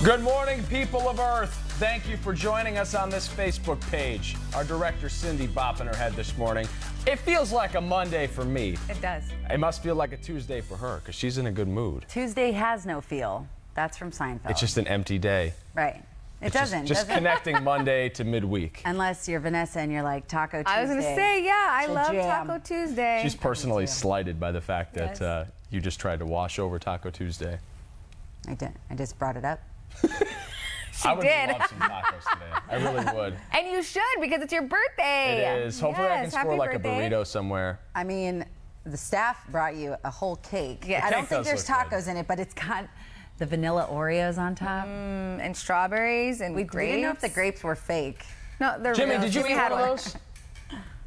Good morning, people of Earth. Thank you for joining us on this Facebook page. Our director, Cindy, bopping her head this morning. It feels like a Monday for me. It does. It must feel like a Tuesday for her, because she's in a good mood. Tuesday has no feel. That's from Seinfeld. It's just an empty day. Right. It doesn't. Just connecting Monday to midweek. Unless you're Vanessa and you're like Taco Tuesday. I was going to say, yeah, I love jam. Taco Tuesday. She's personally slighted by the fact that Yes. you just tried to wash over Taco Tuesday. I did. I just brought it up. I would did. love some tacos today. I really would. And you should, because it's your birthday. It is. Hopefully I can Yes, score happy like birthday. a burrito somewhere. I mean, the staff brought you a whole cake. Yeah. I The don't cake think does there's look good. tacos in it, but it's got the vanilla Oreos on top. And strawberries and We grapes. didn't know if the grapes were fake. No, they're Jimmy, real. did you Jimmy eat had one of those?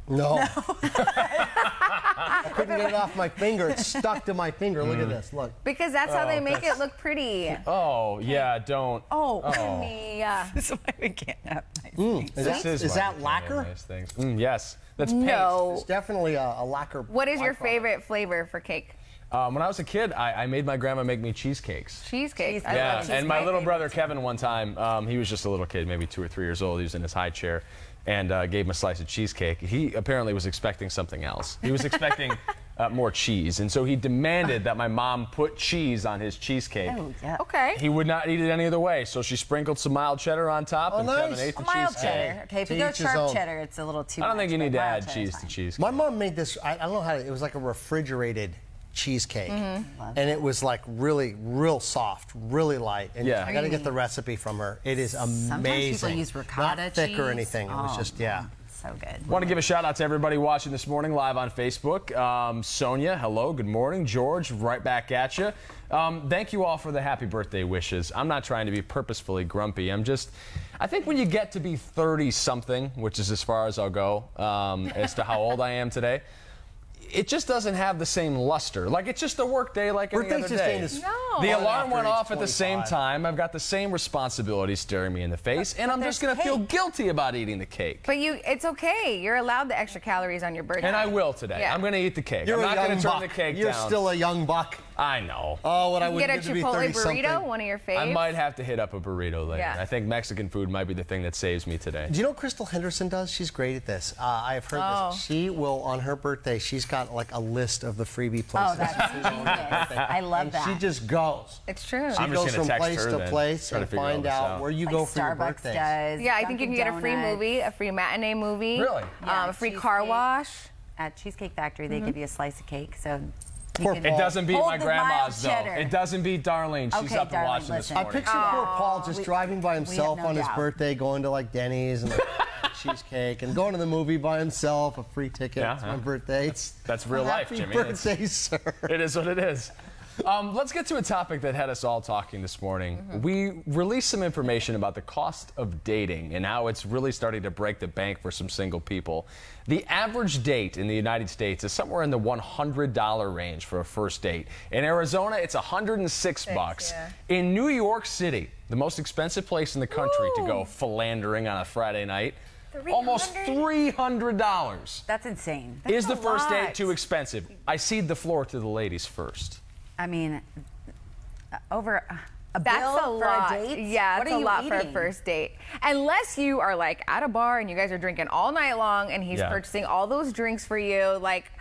No. I couldn't get it off my finger. It's stuck to my finger. Look at this. Look. Because that's how they make it look pretty. Oh, yeah, don't. Oh. Yeah. That's why we can't have nice things. Is that lacquer? Nice things. Yes, that's paint. No. It's definitely a lacquer. What is your byproduct. favorite flavor for cake? When I was a kid, I made my grandma make me cheesecakes. Cheesecake. I Yeah, love and my cheesecake. little brother Kevin one time, he was just a little kid, maybe 2 or 3 years old. He was in his high chair and gave him a slice of cheesecake. He apparently was expecting something else. He was expecting more cheese, and so he demanded that my mom put cheese on his cheesecake. Oh, yeah. Okay. He would not eat it any other way, so she sprinkled some mild cheddar on top, and Kevin nice. ate the Mild cheesecake. cheddar. Okay, if To you go each his sharp own. cheddar, it's a little too I don't much, think you need but to mild add cheddar's cheese fine. to cheesecake. My mom made this. I don't know how it was like a refrigerated cheesecake, and it was like really, real soft, really light. And Yeah. I got to get the recipe from her. It is amazing. Sometimes people use ricotta Not thick cheese. or anything. It was Oh, just yeah. So good. Want to give a shout out to everybody watching this morning live on Facebook. Sonia, hello, good morning. George, right back at you. Thank you all for the happy birthday wishes. I'm not trying to be purposefully grumpy. I think when you get to be 30-something, which is as far as I'll go as to how old I am today, it just doesn't have the same luster. Like, it's just a work day like any Birthdays other just day. ain't as No. The fun alarm after went age off at the same 25. time. I've got the same responsibilities staring me in the face, and I'm just there's going to feel cake. guilty about eating the cake. But it's okay. You're allowed the extra calories on your birthday. And I will today. Yeah. I'm going to eat the cake. You're I'm a not going young to turn buck. the cake You're down. still a young buck. I know. Oh, what I You would get a give to be Chipotle 30-something. burrito, one of your faves. I might have to hit up a burrito later. Yeah. I think Mexican food might be the thing that saves me today. Do you know what Crystal Henderson does? She's great at this. I have heard Oh. this. She will, on her birthday, she's got like a list of the freebie places. Oh, that's genius. I love and that. she just goes. It's true. She I'm just goes gonna from text place her to then, place try to and figure all find this out out. where you like go for your Starbucks birthdays. does. Yeah, I think you can Dunkin' get a free Donuts. movie, a free matinee movie. Really? Yeah, A free car cheesecake. wash. At Cheesecake Factory, they give you a slice of cake, so you Poor can Paul. It doesn't beat hold my the grandma's, though. mild cheddar. It doesn't beat Darlene. She's Okay, up and Darlene, watching this listen. I morning. picture poor Paul just we- driving by himself no on his doubt. birthday, going to like Denny's and like, cheesecake, and going to the movie by himself, a free ticket. Yeah, it's yeah. my birthday. That's real life, Happy Jimmy. birthday, sir. It is what it is. Let's get to a topic that had us all talking this morning. We released some information about the cost of dating and how it's really starting to break the bank for some single people. The average date in the United States is somewhere in the $100 range for a first date. In Arizona, it's $106. yeah. In New York City, the most expensive place in the country to go philandering on a Friday night, almost $300. That's insane. Is the a first date lot. too expensive? I cede the floor to the ladies first. I mean, over a That's bill a for lot. a date? Yeah, What it's are a you lot for a eating? first date. Unless you are like at a bar and you guys are drinking all night long and he's Yeah. purchasing all those drinks for you. Like,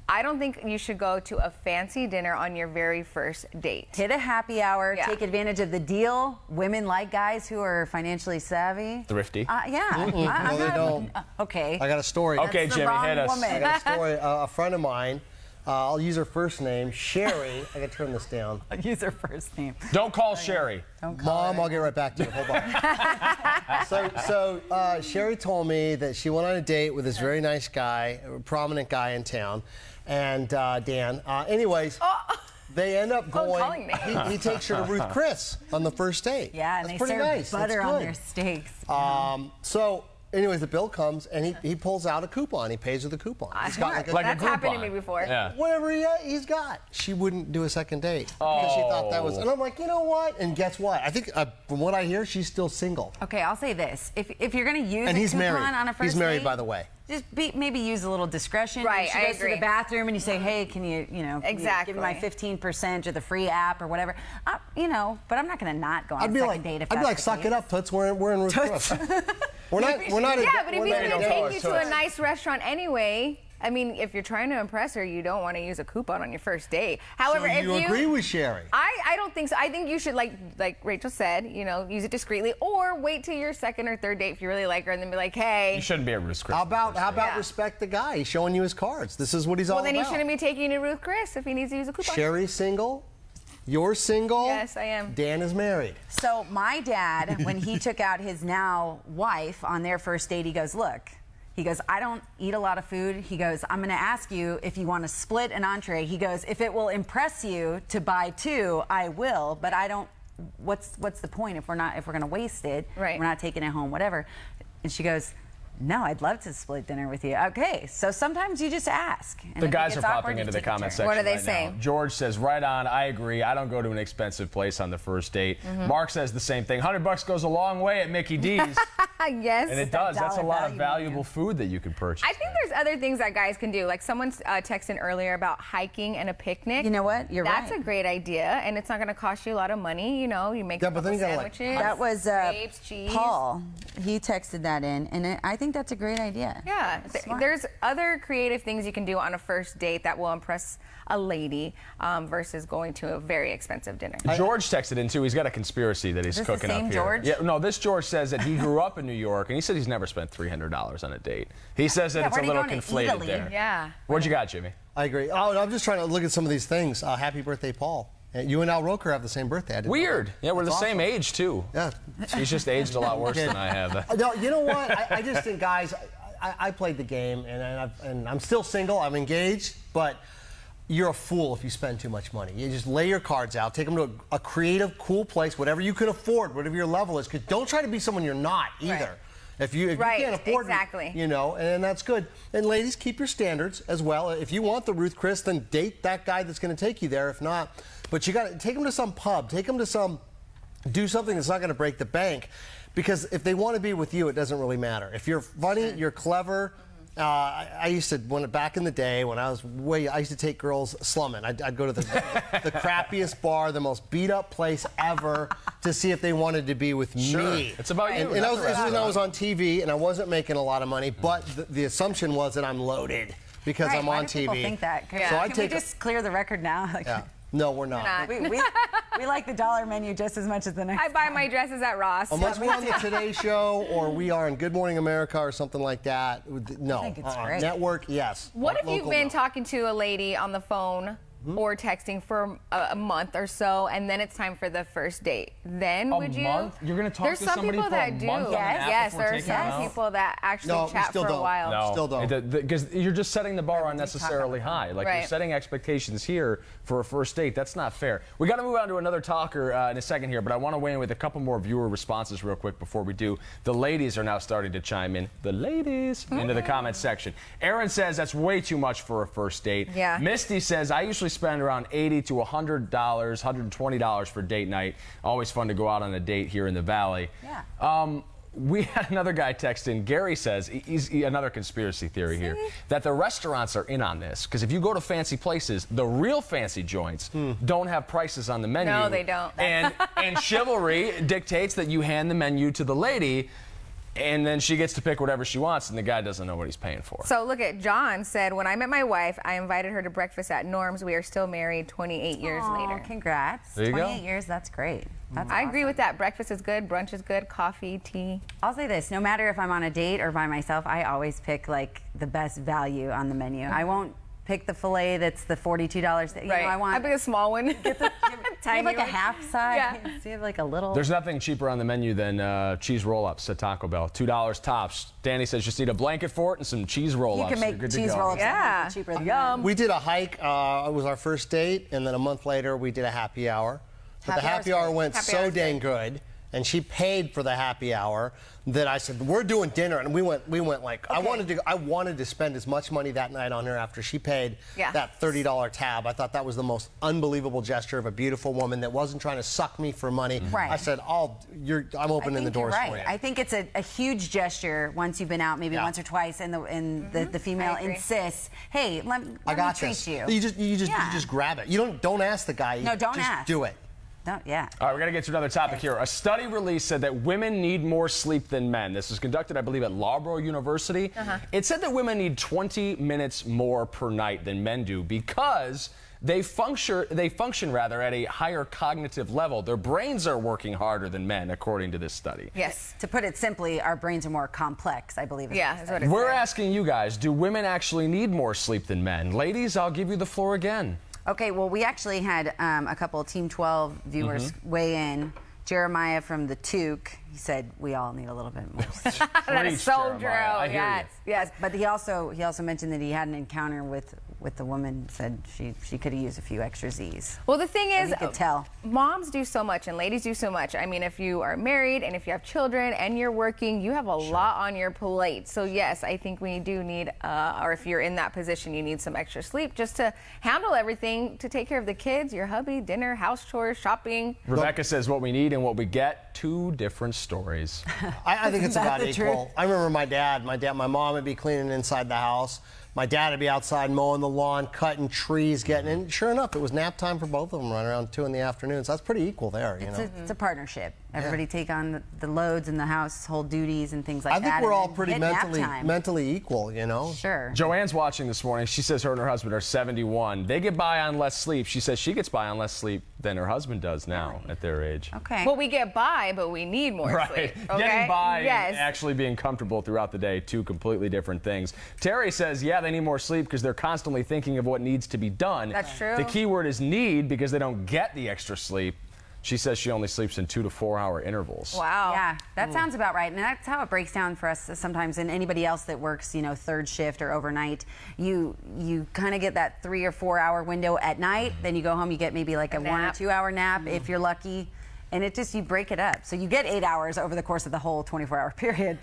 I don't think you should go to a fancy dinner on your very first date. Hit a happy hour, Yeah. take advantage of the deal. Women like guys who are financially savvy. Thrifty. Yeah. I'm No, they not- don't. Okay. I got a story. Okay, That's the Jimmy, wrong hit us. woman. I got a story. A friend of mine, I'll use her first name, Sherry. I got to turn this down. Use her first name. Don't call Sherry. Mom, I'll get right back to you. Hold on. so Sherry told me that she went on a date with this very nice guy, a prominent guy in town, and Dan. Anyways, they end up calling going. names. He takes her to Ruth Chris on the first date. Yeah, and That's they pretty serve nice. butter That's on good. their steaks. So anyways, the bill comes, and he pulls out a coupon. He pays with a coupon. He's got Like a That's happened to coupon. me before. Yeah. whatever he's got. She wouldn't do a second date because she thought that was. And I'm like, you know what? And guess what? I think from what I hear, she's still single. Okay, I'll say this: if you're going to use And a he's coupon married. on a first He's married, date, by the way. Just maybe use a little discretion. Right, She I goes to agree. the bathroom and you say, hey, can you Exactly. give me my 15% or the free app or whatever. But I'm not going to not go on I'd a be second like, date if I'd be that's like, the suck case. it up, Toots. We're in Ruth Chris. We're not. Yeah, but if he's going to take you to a Toots. nice restaurant anyway, I mean, if you're trying to impress her, you don't want to use a coupon on your first date. However, So if you agree with Sherry? I don't think so. I think you should, like Rachel said, use it discreetly, or wait till your second or third date if you really like her, and then be like, hey. You shouldn't be a Ruth Chris. How about Yeah. respect the guy? He's showing you his cards. This is what he's all Well, then about. he shouldn't be taking you to Ruth Chris if he needs to use a coupon. Sherry's single. You're single. Yes, I am. Dan is married. So my dad, when he took out his now wife on their first date, he goes, look, I don't eat a lot of food. He goes, I'm going to ask you if you want to split an entree. He goes, if it will impress you to buy two, I will, but I don't. What's the point if we're going to waste it? Right. We're not taking it home, whatever. And she goes, no, I'd love to split dinner with you. Okay, so sometimes you just ask. And The if it guys are gets awkward, popping you into the take a comment turn. section. What are they right saying? now. George says, right on, I agree. I don't go to an expensive place on the first date. Mark says the same thing. $100 goes a long way at Mickey D's. Yes. And it does. That's a dollar lot of value valuable menu. food that you can purchase. I think there's other things that guys can do. Like someone texted earlier about hiking and a picnic. You know what? You're That's right. a great idea, and it's not going to cost you a lot of money. You make Yeah, a but couple then you gotta, like, sandwiches. That was grapes, cheese. Paul. He texted that in, and I think that's a great idea. Yeah, Smart. there's other creative things you can do on a first date that will impress a lady versus going to a very expensive dinner. George texted in too. He's got a conspiracy that he's Is this the cooking up same here. George? Yeah, no, this George says that he grew up in New York, and he said he's never spent $300 on a date. He says that Yeah, it's a where are you little going to conflated Italy? there. Yeah. What you got, Jimmy? I agree. Oh, I'm just trying to look at some of these things. Happy birthday, Paul. And you and Al Roker have the same birthday. I didn't know Weird. that. Yeah, we're the That's same awesome. age too. Yeah. He's just aged a lot worse than I have. No, you know what? I just think, guys, I played the game, and I'm still single. I'm engaged, but you're a fool if you spend too much money. You just lay your cards out, take them to a creative, cool place, whatever you can afford, whatever your level is. 'Cause don't try to be someone you're not either. Right. If you Right, can't afford exactly. it, and that's good. And ladies, keep your standards as well. If you want the Ruth Chris, then date that guy that's going to take you there. If not, but you got to take them to some pub, take them to do something that's not going to break the bank. Because if they want to be with you, it doesn't really matter. If you're funny, you're clever. I used to, back in the day when I used to take girls slumming. I'd go to the crappiest bar, the most beat up place ever to see if they wanted to be with me. It's about you. And not this the was when I restaurant. was on TV and I wasn't making a lot of money, but the assumption was that I'm loaded because Right, I'm why on do TV. people think that? Yeah. So I Can take we just clear the record now? Like, yeah. No, we're not. not. we like the dollar menu just as much as the next. I buy my dresses at Ross. Unless we're on the Today Show or we are in Good Morning America or something like that. No. think it's great. Network, yes. What if you've Local, been no. talking to a lady on the phone or texting for a month or so, and then it's time for the first date? Then A would you? month? You're gonna talk There's to some somebody people for a that do. month on an app Yes, before there are taking them some out? people that actually No, we chat still for a don't. while. No, Still don't. Because you're just setting the bar unnecessarily high. Like you're Right. setting expectations here for a first date. That's not fair. We got to move on to another talker in a second here, but I want to weigh in with a couple more viewer responses real quick before we do. The ladies are now starting to chime in. The ladies into the comment section. Aaron says that's way too much for a first date. Yeah. Misty says I usually spend around $80 to $100, $120 for date night. Always fun to go out on a date here in the Valley. Yeah. We had another guy text in. Gary says, he's another conspiracy theory here, that the restaurants are in on this. Because if you go to fancy places, the real fancy joints don't have prices on the menu. No, they don't. And chivalry dictates that you hand the menu to the lady, and then she gets to pick whatever she wants, and the guy doesn't know what he's paying for. So look at John said, when I met my wife, I invited her to breakfast at Norm's. We are still married 28 years Aw, later. Congrats. There you go. 28 years, that's great. That's I agree awesome. with that. Breakfast is good, brunch is good, coffee, tea. I'll say this, no matter if I'm on a date or by myself, I always pick like the best value on the menu. I won't pick the filet that's the $42. You know, I want pick a small one. you have like a one. half size. Yeah. So you have like a little. There's nothing cheaper on the menu than cheese roll-ups at Taco Bell. $2 tops. Danny says just need a blanket for it and some cheese roll-ups. you can You're make good to cheese go. roll-ups Yeah. cheaper than Yum. We did a hike. It was our first date, and then a month later, we did a happy hour. But the Happy hour's happy hour great. went Happy so hour's dang good. and she paid for the happy hour, that I said, we're doing dinner, and we went like, I wanted to spend as much money that night on her after she paid that $30 tab. I thought that was the most unbelievable gesture of a beautiful woman that wasn't trying to suck me for money. Right. I said, I'm opening the doors for you. I think it's a huge gesture once you've been out, maybe once or twice, and the female insists, hey, let me treat you. You just grab it. You don't ask the guy. No, don't just ask. do it. No, yeah. All right, we're going to get to another topic here. A study released said that women need more sleep than men. This was conducted, I believe, at Loughborough University. It said that women need 20 minutes more per night than men do because they function at a higher cognitive level. Their brains are working harder than men, according to this study. Yes. To put it simply, our brains are more complex, I believe. That's what it We're said. asking you guys, do women actually need more sleep than men? Ladies, I'll give you the floor again. Okay, well, we actually had a couple of Team 12 viewers weigh in. Jeremiah from the Toque, he said we all need a little bit more sleep. That is so true. I hear you. Yes. But he also mentioned that he had an encounter with the woman, said she could have used a few extra Z's. Well, the thing is, you could tell. Moms do so much and ladies do so much. I mean, if you are married and if you have children and you're working, you have a lot on your plate. So yes, I think we do need, or if you're in that position, you need some extra sleep just to handle everything, to take care of the kids, your hubby, dinner, house chores, shopping. Rebecca says what we need and what we get, two different stories. I think it's about the equal. truth? I remember my mom would be cleaning inside the house. My dad would be outside mowing the lawn, cutting trees, getting in. Sure enough, it was nap time for both of them right around 2 in the afternoon. So that's pretty equal there, you know. It's a partnership. Everybody take on the loads and the household duties and things like that. I think we're all and pretty hit nap time. mentally equal, you know. Sure. Joanne's watching this morning. She says her and her husband are 71. They get by on less sleep. She says she gets by on less sleep than her husband does now at their age. Okay. Well, we get by, but we need more sleep. Okay? Getting by and actually being comfortable throughout the day, two completely different things. Terry says, yeah, they need more sleep because they're constantly thinking of what needs to be done. That's true. The key word is need because they don't get the extra sleep. She says she only sleeps in 2 to 4 hour intervals. Wow. Yeah, that sounds about right. And that's how it breaks down for us sometimes, and anybody else that works, you know, third shift or overnight. You kind of get that 3 or 4 hour window at night. Then you go home, you get maybe like a 1 or 2 hour nap if you're lucky. And it just, you break it up. So you get 8 hours over the course of the whole 24-hour period.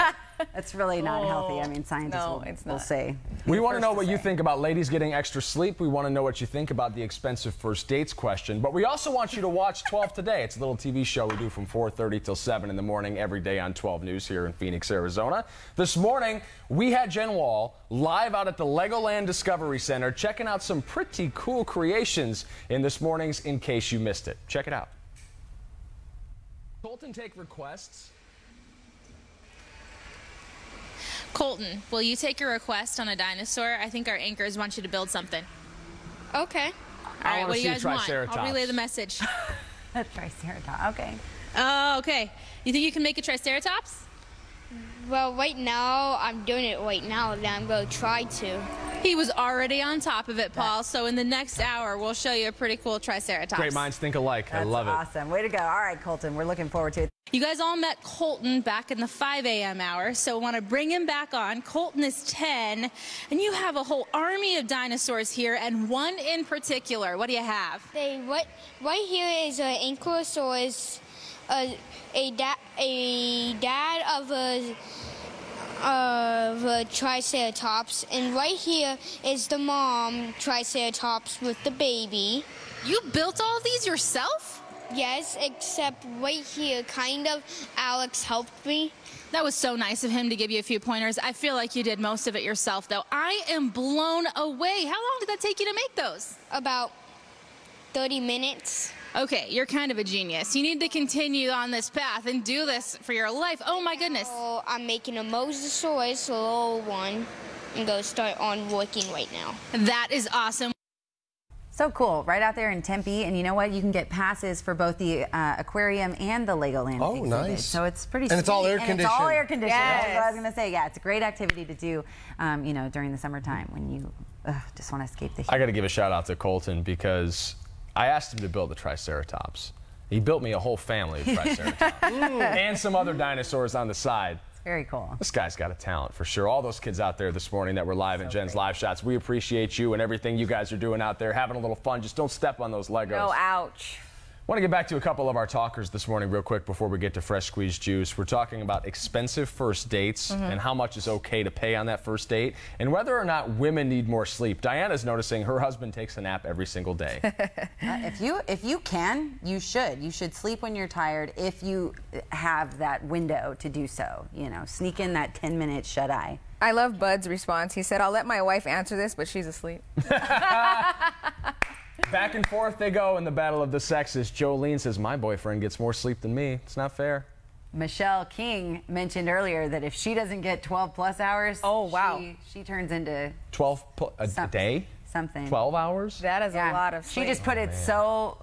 That's really not healthy. I mean, scientists will say. We want to know what you think about ladies getting extra sleep. We want to know what you think about the expensive first dates question. But we also want you to watch 12 Today. It's a little TV show we do from 4:30 till 7 in the morning every day on 12 News here in Phoenix, Arizona. This morning, we had Jen Wall live out at the Legoland Discovery Center checking out some pretty cool creations in this morning's In Case You Missed It. Check it out. Colton, take requests. Colton, will you take a request on a dinosaur? I think our anchors want you to build something. Okay. All right, what do you guys want? I'll relay the message. A triceratops, okay. Oh, okay. You think you can make a triceratops? Well, right now, I'm doing it right now, and I'm going to try to. He was already on top of it, Paul, so in the next hour, we'll show you a pretty cool triceratops. Great minds think alike. I love it. Awesome. Way to go. All right, Colton, we're looking forward to it. You guys all met Colton back in the 5 a.m. hour, so want to bring him back on. Colton is 10, and you have a whole army of dinosaurs here, and one in particular. What do you have? Right here is an Ankylosaurus, a dad of a Triceratops, and right here is the mom Triceratops with the baby. You built all of these yourself? Yes, except right here, kind of, Alex helped me. That was so nice of him to give you a few pointers. I feel like you did most of it yourself, though. I am blown away. How long did that take you to make those? About 30 minutes. Okay, you're kind of a genius. You need to continue on this path and do this for your life. Oh, my goodness. So I'm making a Mosasaurus, a little one. I'm going to start on working right now. That is awesome. So cool, right out there in Tempe, and you know what? You can get passes for both the aquarium and the Legoland. Oh, exhibit. nice. So it's pretty. And it's all air conditioned. It's all air conditioned. Yes. That's what I was gonna say. Yeah, it's a great activity to do, you know, during the summertime when you just want to escape the heat. I got to give a shout out to Colton because I asked him to build a Triceratops. He built me a whole family of Triceratops and some other dinosaurs on the side. Very cool. This guy's got a talent for sure. All those kids out there this morning that were live in Jen's live shots, we appreciate you and everything you guys are doing out there, having a little fun. Just don't step on those Legos. No, ouch. I want to get back to a couple of our talkers this morning real quick before we get to Fresh Squeezed Juice. We're talking about expensive first dates and how much is okay to pay on that first date and whether or not women need more sleep. Diana's noticing her husband takes a nap every single day. If you can, you should. You should sleep when you're tired if you have that window to do so. You know, sneak in that 10-minute shut-eye. I love Bud's response. He said, I'll let my wife answer this, but she's asleep. Back and forth they go in the battle of the sexes. Jolene says, my boyfriend gets more sleep than me. It's not fair. Michelle King mentioned earlier that if she doesn't get 12+ hours, oh wow, she turns into 12 a day? Something. 12 hours? That is a lot of sleep. She just put it so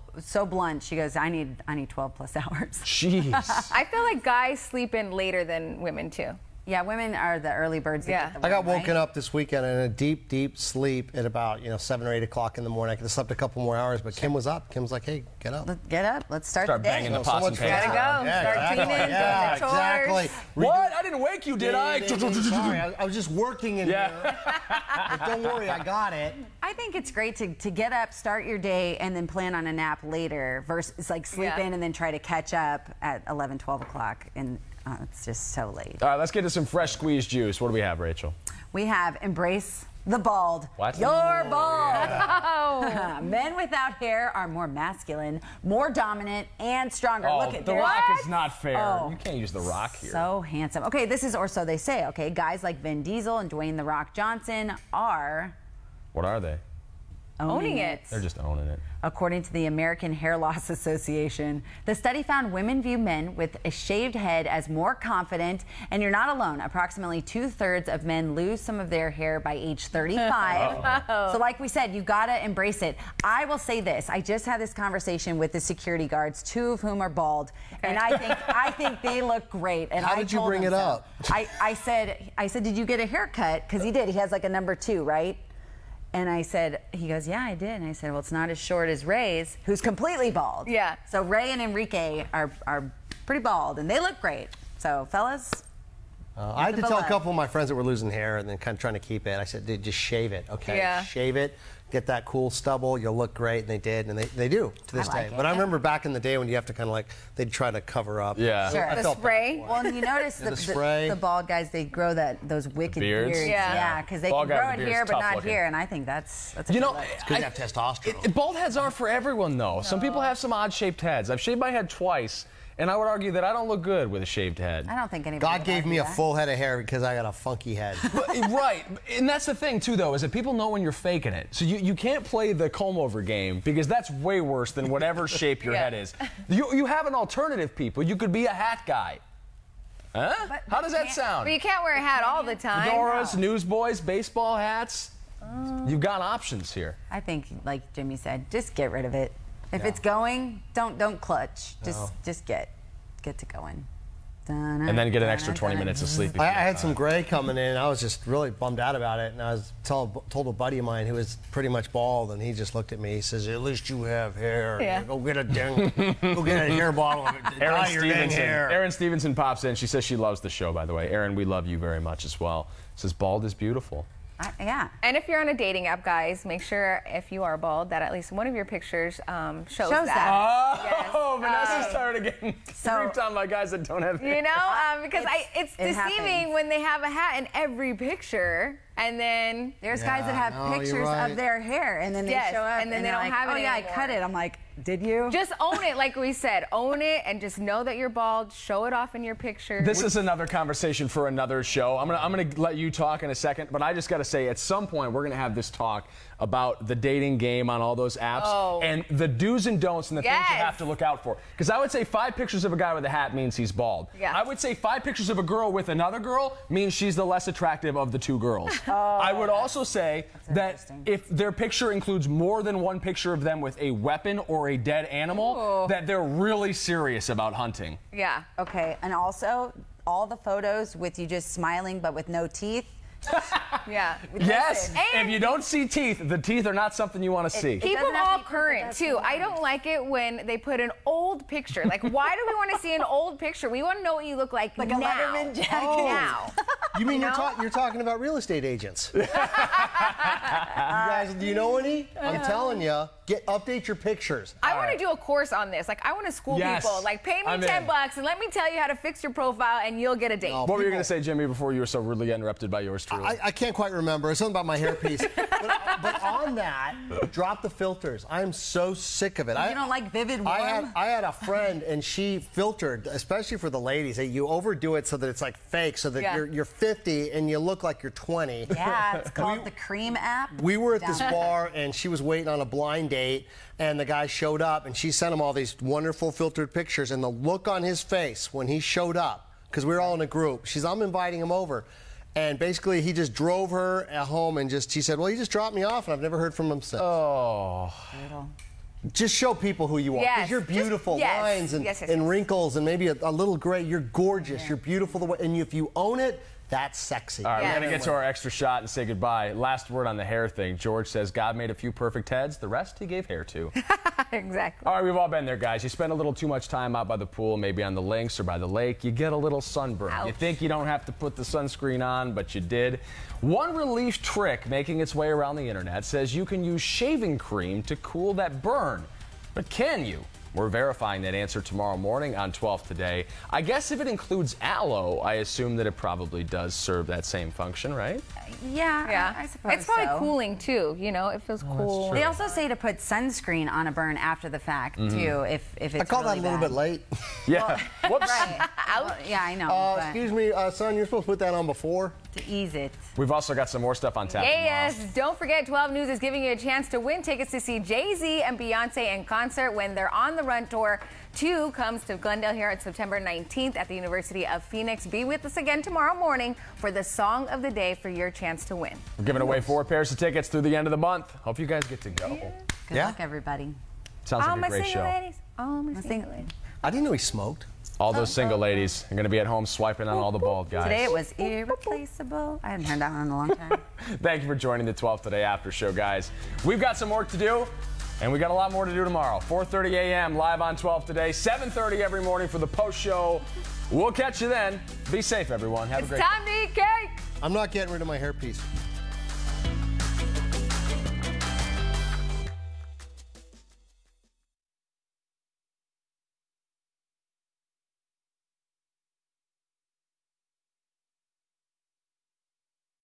blunt. She goes, I need 12+ hours. Jeez. I feel like guys sleep in later than women too. Yeah, women are the early birds. Yeah. That get the I got worm, woken right? up this weekend in a deep, deep sleep at about 7 or 8 o'clock in the morning. I could have slept a couple more hours, but Kim was up. Kim's like, hey, get up. Get up. Let's start Start the day. banging the So pots and much pans. Gotta fun. go. Yeah, Start exactly. cleaning, Yeah, doing the chores. exactly. What? I didn't wake you, did I? Sorry, I was just working in Yeah. here. But don't worry, I got it. I think it's great to get up, start your day, and then plan on a nap later versus like sleep Yeah. in and then try to catch up at 11, 12 o'clock. And it's just so late. All right, let's get to some Fresh Squeezed Juice. What do we have, Rachel? We have embrace the bald. What? You're bald. Oh. Men without hair are more masculine, more dominant, and stronger. Oh, Look at The their- Rock is not fair. Oh. You can't use The Rock here. So handsome. Okay, this is, or so they say, okay? Guys like Vin Diesel and Dwayne The Rock Johnson are What are they? Owning it. They're just owning it. According to the American Hair Loss Association, the study found women view men with a shaved head as more confident, and you're not alone. Approximately 2/3 of men lose some of their hair by age 35. So like we said, you gotta embrace it. I will say this, I just had this conversation with the security guards, 2 of whom are bald, and I think they look great. And How I did you told bring them it so. up? I said, did you get a haircut? Because he did, he has like a number 2, right? And I said, he goes, yeah, I did. And I said, well, it's not as short as Ray's, who's completely bald. Yeah. So Ray and Enrique are pretty bald, and they look great. So, fellas, I had to tell a below. couple of my friends that were losing hair and then kind of trying to keep it. I said, dude, just shave it, okay? Yeah. Shave it, get that cool stubble, you'll look great. And they did, and they do to this I like day. it. But I remember back in the day when you have to kind of like, they'd try to cover up. Yeah. Sure. I The felt bad spray. for it. well, and you notice the spray. the bald guys, they grow those wicked beards? beards. Yeah. Because they Bald can guys grow with it beards, here, but tough not looking. here. And I think that's a You good know, look. Because you have testosterone. Bald heads aren't for everyone, though. Some people have some odd-shaped heads. I've shaved my head twice, and I would argue that I don't look good with a shaved head. I don't think anybody God would gave argue me a that. full head of hair because I got a funky head. Right, and that's the thing too, though, is that people know when you're faking it. So you can't play the comb-over game because that's way worse than whatever shape your Yeah. head is. You have an alternative, people. You could be a hat guy. Huh? But How does that can't- sound? But you can't wear a hat all the time. Fedoras, newsboys, baseball hats. You've got options here. I think, like Jimmy said, just get rid of it. If it's going, don't clutch. Just get to going. And then get an extra 20 minutes of sleep. if I you had have some time. gray coming in. I was just really bummed out about it. And I was told a buddy of mine who was pretty much bald, and he just looked at me. He says, "At least you have hair. Yeah. Go get a hair bottle of it. Aaron Dye your dang Stevenson. hair." Aaron Stevenson pops in. She says she loves the show, by the way. Aaron, we love you very much as well. Says bald is beautiful. Yeah. And if you're on a dating app, guys, make sure if you are bald that at least one of your pictures shows that. Oh, Vanessa started getting So- creeped on by guys that don't have hair. You know, because it's it deceiving happens. when they have a hat in every picture, and then There's guys that have no, you're pictures right. of their hair, and then they Yes, show up, and then they they're don't like, have it oh yeah, I anymore. cut it. I'm like, did you? just own it, like we said. Own it and just know that you're bald. Show it off in your picture. This is another conversation for another show. I'm gonna let you talk in a second, but I just gotta say, at some point we're gonna have this talk about the dating game on all those apps and the do's and don'ts and the things you Yes. have to look out for. Because I would say 5 pictures of a guy with a hat means he's bald. Yeah. I would say 5 pictures of a girl with another girl means she's the less attractive of the 2 girls. I would also say that interesting. if their picture includes more than one picture of them with a weapon or a dead animal, that they're really serious about hunting. yeah. Okay, and also all the photos with you just smiling but with no teeth. Yeah. Yes, And- if you don't see teeth, the teeth are not something you want to see. Keep doesn't them have to all be perfect, current that's too. fine. I don't like it when they put an old picture. Like, why do we want to see an old picture? We want to know what you look like, Like a now. Letterman jacket. Now. You mean know? you're talking about real estate agents? You guys, do you know any? I'm telling you, Update your pictures. I want to do a course on this. Like, I want to school people. Like, pay me $10 and let me tell you how to fix your profile, and you'll get a date. What were you going to say, Jimmy, before you were so rudely interrupted by yours truly? I can't quite remember. It's something about my hairpiece. but on that, drop the filters. I am so sick of it. You don't like vivid warm? I had a friend, and she filtered, especially for the ladies, that you overdo it so that it's like fake, so that you're 50 and you look like you're 20. Yeah, it's called the Cream app. We were at this bar, and she was waiting on a blind date, and the guy showed up, and she sent him all these wonderful filtered pictures, and the look on his face when he showed up, because we were all in a group, I'm inviting him over. And basically, he just drove her at home, and she said, well, he just dropped me off, and I've never heard from him since. Oh. Just show people who you are. Because you're beautiful. Lines and wrinkles and maybe a little gray. You're gorgeous. You're beautiful. And if you own it, that's sexy. All right, we're going to get to our extra shot and say goodbye. Last word on the hair thing. George says God made a few perfect heads. The rest he gave hair to. Exactly. All right, we've all been there, guys. You spend a little too much time out by the pool, maybe on the links or by the lake. You get a little sunburn. Ouch. You think you don't have to put the sunscreen on, but you did. One relief trick making its way around the internet says you can use shaving cream to cool that burn. But can you? We're verifying that answer tomorrow morning on 12 Today. I guess if it includes aloe, I assume that it probably does serve that same function, right? Yeah, I suppose it's probably so. cooling too. You know, it feels cool. They also say to put sunscreen on a burn after the fact too, if it's I call really that a little bit late. Yeah. Whoops. Right. Yeah, I know. but Excuse me, son, you're supposed to put that on before. to ease it. We've also got some more stuff on tap. Yes, don't forget 12 News is giving you a chance to win tickets to see Jay-Z and Beyonce in concert when they're on the Run Tour. 2 comes to Glendale here on September 19th at the University of Phoenix. Be with us again tomorrow morning for the Song of the Day for your chance to win. We're giving away 4 pairs of tickets through the end of the month. Hope you guys get to go. Good luck, everybody. Sounds All like my a great single show. ladies. All my single ladies. I didn't know he smoked. All those single ladies are going to be at home swiping on all the bald guys. Today it was irreplaceable. I hadn't heard that one in a long time. Thank you for joining the 12 Today After Show, guys. We've got some work to do, and we got a lot more to do tomorrow. 4:30 a.m. live on 12 Today, 7:30 every morning for the post show. We'll catch you then. Be safe, everyone. Have a great day. It's time to eat cake. I'm not getting rid of my hairpiece.